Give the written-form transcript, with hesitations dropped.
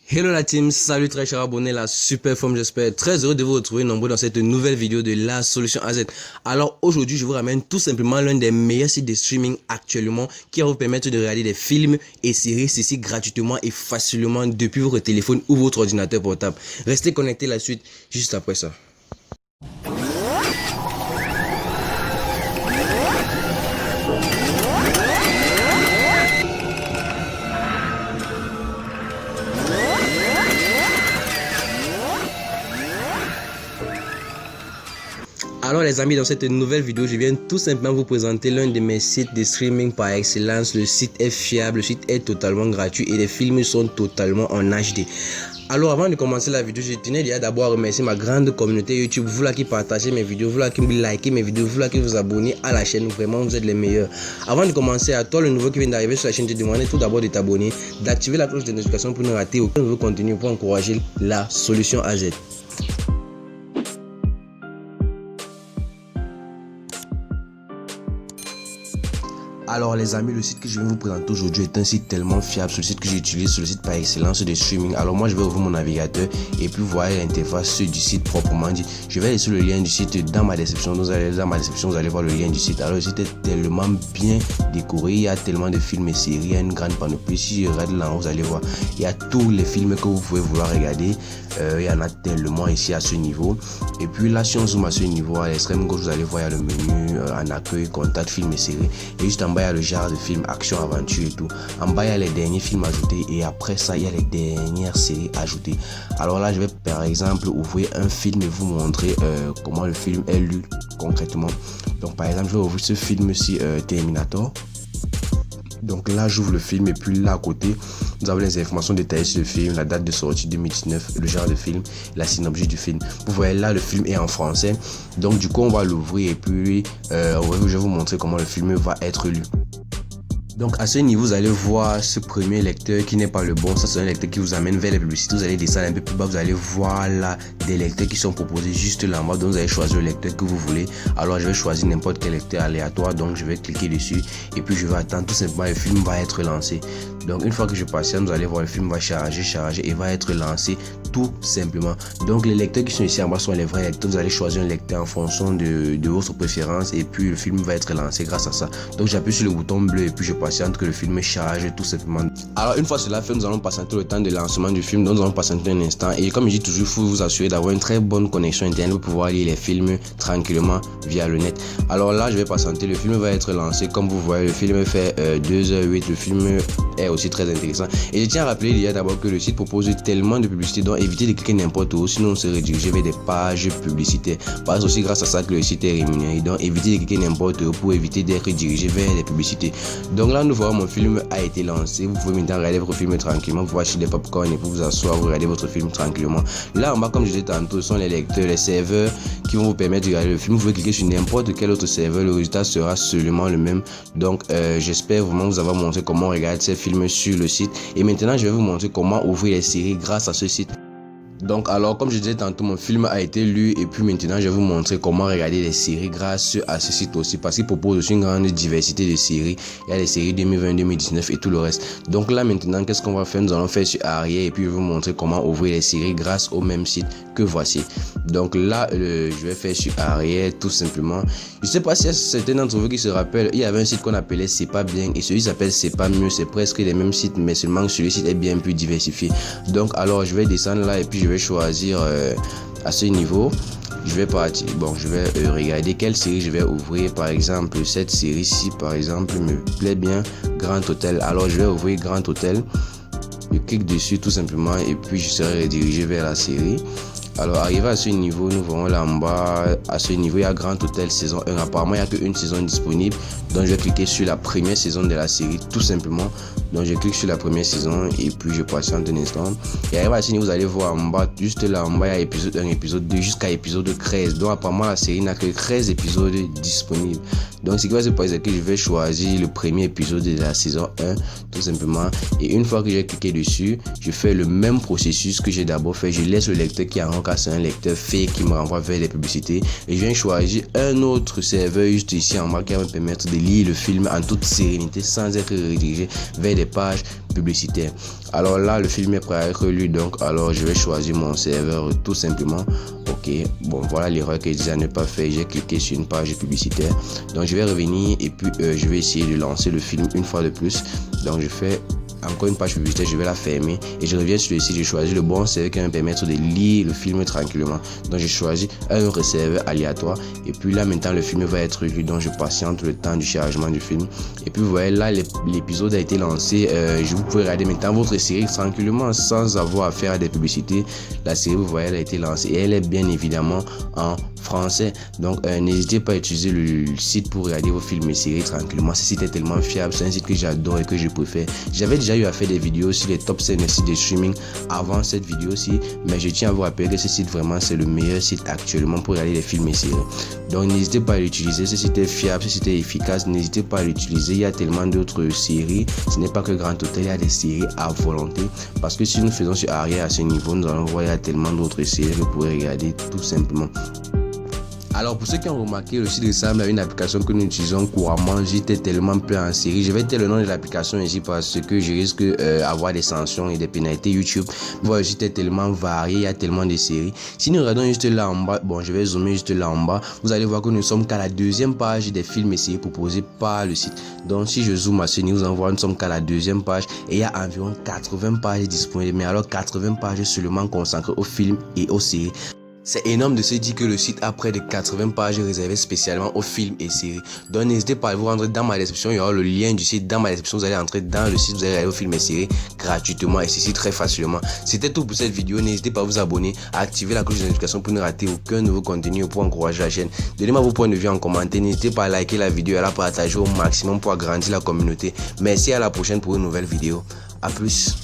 Hello la team, salut très chers abonnés, la super forme j'espère, très heureux de vous retrouver nombreux dans cette nouvelle vidéo de la solution AZ. Alors aujourd'hui je vous ramène tout simplement l'un des meilleurs sites de streaming actuellement qui va vous permettre de regarder des films et séries ceci gratuitement et facilement depuis votre téléphone ou votre ordinateur portable. Restez connectés la suite juste après ça. Alors les amis, dans cette nouvelle vidéo, je viens tout simplement vous présenter l'un de mes sites de streaming par excellence. Le site est fiable, le site est totalement gratuit et les films sont totalement en HD. Alors avant de commencer la vidéo, je tenais déjà d'abord à remercier ma grande communauté YouTube, vous là qui partagez mes vidéos, vous là qui likez mes vidéos, vous là qui vous abonnez à la chaîne, vraiment vous êtes les meilleurs. Avant de commencer, à toi le nouveau qui vient d'arriver sur la chaîne, je te demande tout d'abord de t'abonner, d'activer la cloche de notification pour ne rater aucun nouveau contenu pour encourager la solution AZ. Alors les amis, le site que je vais vous présenter aujourd'hui est un site tellement fiable, c'est le site que j'utilise, c'est le site par excellence de streaming. Alors moi je vais ouvrir mon navigateur et puis voir l'interface du site proprement dit. Je vais laisser le lien du site dans ma description, vous allez voir le lien du site. Alors le site est tellement bien décoré, il y a tellement de films et séries, il y a une grande panoplie. Si je regarde là, vous allez voir, il y a tous les films que vous pouvez vouloir regarder, il y en a tellement ici à ce niveau. Et puis là si on zoome à ce niveau, à l'extrême gauche vous allez voir, il y a le menu en accueil, contact, films et séries. Et juste en bas il y a le genre de film, action, aventure et tout. En bas il y a les derniers films ajoutés et après ça il y a les dernières séries ajoutées. Alors là je vais par exemple ouvrir un film et vous montrer comment le film est lu concrètement. Donc par exemple je vais ouvrir ce film-ci, Terminator. Donc là j'ouvre le film et puis là à côté vous avez les informations détaillées sur le film, la date de sortie 2019, le genre de film, la synopsis du film. Vous voyez là le film est en français, donc du coup on va l'ouvrir et puis je vais vous montrer comment le film va être lu. Donc à ce niveau vous allez voir ce premier lecteur qui n'est pas le bon, ça c'est un lecteur qui vous amène vers les publicités. Vous allez descendre un peu plus bas, vous allez voir là des lecteurs qui sont proposés juste là en bas, donc vous allez choisir le lecteur que vous voulez. Alors je vais choisir n'importe quel lecteur aléatoire, donc je vais cliquer dessus et puis je vais attendre, tout simplement le film va être lancé. Donc une fois que je patiente, vous allez voir le film va charger et va être lancé tout simplement. Donc les lecteurs qui sont ici en bas sont les vrais lecteurs, vous allez choisir un lecteur en fonction de votre préférence et puis le film va être lancé grâce à ça. Donc j'appuie sur le bouton bleu et puis je patiente que le film charge tout simplement. Alors une fois cela fait, nous allons patienter le temps de lancement du film, donc nous allons patienter un instant et comme je dis toujours, il faut vous assurer d'avoir une très bonne connexion internet pour pouvoir lire les films tranquillement via le net. Alors là je vais patienter, le film va être lancé. Comme vous voyez, le film fait 2h08, le film est aussi très intéressant et je tiens à rappeler il y a d'abord que le site propose tellement de publicité, donc évitez de cliquer n'importe où, sinon on se redirige vers des pages publicitaires. Parce aussi grâce à ça que le site est rémunéré, donc évitez de cliquer n'importe où pour éviter d'être dirigé vers des publicités. Donc là nous voyons mon film a été lancé, vous pouvez maintenant regarder votre film tranquillement, vous pouvez acheter des popcorn et vous asseoir, vous regardez votre film tranquillement. Là en bas, comme je disais tantôt, ce sont les lecteurs, les serveurs qui vont vous permettre de regarder le film. Vous pouvez cliquer sur n'importe quel autre serveur, le résultat sera seulement le même. Donc j'espère vraiment vous avoir montré comment regarder ces films sur le site et maintenant je vais vous montrer comment ouvrir les séries grâce à ce site. Donc alors comme je disais tantôt, mon film a été lu et puis maintenant je vais vous montrer comment regarder les séries grâce à ce site aussi, parce qu'il propose aussi une grande diversité de séries. Il y a les séries 2020, 2019 et tout le reste. Donc là maintenant qu'est-ce qu'on va faire? Nous allons faire sur arrière et puis je vais vous montrer comment ouvrir les séries grâce au même site que voici. Donc là je vais faire sur arrière tout simplement. Je sais pas si y a certains d'entre vous qui se rappellent, il y avait un site qu'on appelait C'est pas bien et celui s'appelle C'est pas mieux. C'est presque les mêmes sites mais seulement que celui-ci est bien plus diversifié. Donc alors je vais descendre là et puis je vais choisir à ce niveau. Je vais partir, je vais regarder quelle série je vais ouvrir. Par exemple cette série-ci par exemple me plaît bien, Grand Hôtel. Alors je vais ouvrir Grand Hôtel, je clique dessus tout simplement et puis je serai redirigé vers la série. Alors arrivé à ce niveau, nous verrons là en bas, à ce niveau il y a Grand Hôtel saison 1. Apparemment il n'y a qu'une saison disponible, donc je vais cliquer sur la première saison de la série tout simplement. Donc je clique sur la première saison et puis je patiente un instant. Et arrivé à ce niveau, vous allez voir en bas, juste là en bas il y a épisode 1, épisode 2 jusqu'à épisode 13. Donc apparemment la série n'a que 13 épisodes disponibles. Donc ce qui va se passer c'est que je vais choisir le premier épisode de la saison 1 tout simplement. Et une fois que j'ai cliqué dessus, je fais le même processus que j'ai d'abord fait. Je laisse le lecteur qui a c'est un lecteur fake qui me renvoie vers les publicités et je viens choisir un autre serveur juste ici en bas qui va me permettre de de lire le film en toute sérénité sans être redirigé vers des pages publicitaires. Alors là, le film est prêt à être lu, donc alors je vais choisir mon serveur tout simplement. Ok, bon voilà l'erreur que je disais à ne pas faire. J'ai cliqué sur une page publicitaire, donc je vais revenir et puis je vais essayer de lancer le film une fois de plus. Donc je fais encore une page publicitaire, je vais la fermer et je reviens sur le site. J'ai choisi le bon serveur qui va me permettre de lire le film tranquillement. Donc j'ai choisi un autre serveur aléatoire et puis là maintenant le film va être lu, donc je patiente le temps du chargement du film et puis vous voyez là l'épisode a été lancé. Vous pouvez regarder maintenant votre série tranquillement sans avoir à faire à des publicités. La série, vous voyez, elle a été lancée et elle est bien évidemment en français. Donc n'hésitez pas à utiliser le site pour regarder vos films et séries tranquillement. Ce site est tellement fiable, c'est un site que j'adore et que je préfère. J'avais déjà eu à faire des vidéos sur les top 5 sites de streaming avant cette vidéo-ci, mais je tiens à vous rappeler que ce site vraiment c'est le meilleur site actuellement pour regarder les films et séries. Donc n'hésitez pas à l'utiliser, ce site est fiable, ce site est efficace, n'hésitez pas à l'utiliser. Il y a tellement d'autres séries, ce n'est pas que Grand Hôtel, il y a des séries à volonté, parce que si nous faisons sur Arrière à ce niveau, nous allons voir il y a tellement d'autres séries que vous pouvez regarder tout simplement. Alors pour ceux qui ont remarqué, le site ressemble à une application que nous utilisons couramment. J'étais tellement plein en série. Je vais dire le nom de l'application ici parce que je risque d'avoir des sanctions et des pénalités YouTube. Voilà, le site est tellement varié, il y a tellement de séries. Si nous regardons juste là en bas, bon je vais zoomer juste là en bas, vous allez voir que nous sommes qu'à la deuxième page des films et séries proposés par le site. Donc si je zoome à ce niveau, vous allez voir nous sommes qu'à la deuxième page et il y a environ 80 pages disponibles. Mais alors 80 pages seulement consacrées aux films et aux séries. C'est énorme de se dire que le site a près de 80 pages réservées spécialement aux films et séries. Donc n'hésitez pas à vous rendre dans ma description, il y aura le lien du site dans ma description. Vous allez entrer dans le site, vous allez regarder aux films et séries gratuitement et ceci très facilement. C'était tout pour cette vidéo. N'hésitez pas à vous abonner, à activer la cloche de notification pour ne rater aucun nouveau contenu et pour encourager la chaîne. Donnez-moi vos points de vue en commentaire. N'hésitez pas à liker la vidéo et à la partager au maximum pour agrandir la communauté. Merci, à la prochaine pour une nouvelle vidéo. A plus.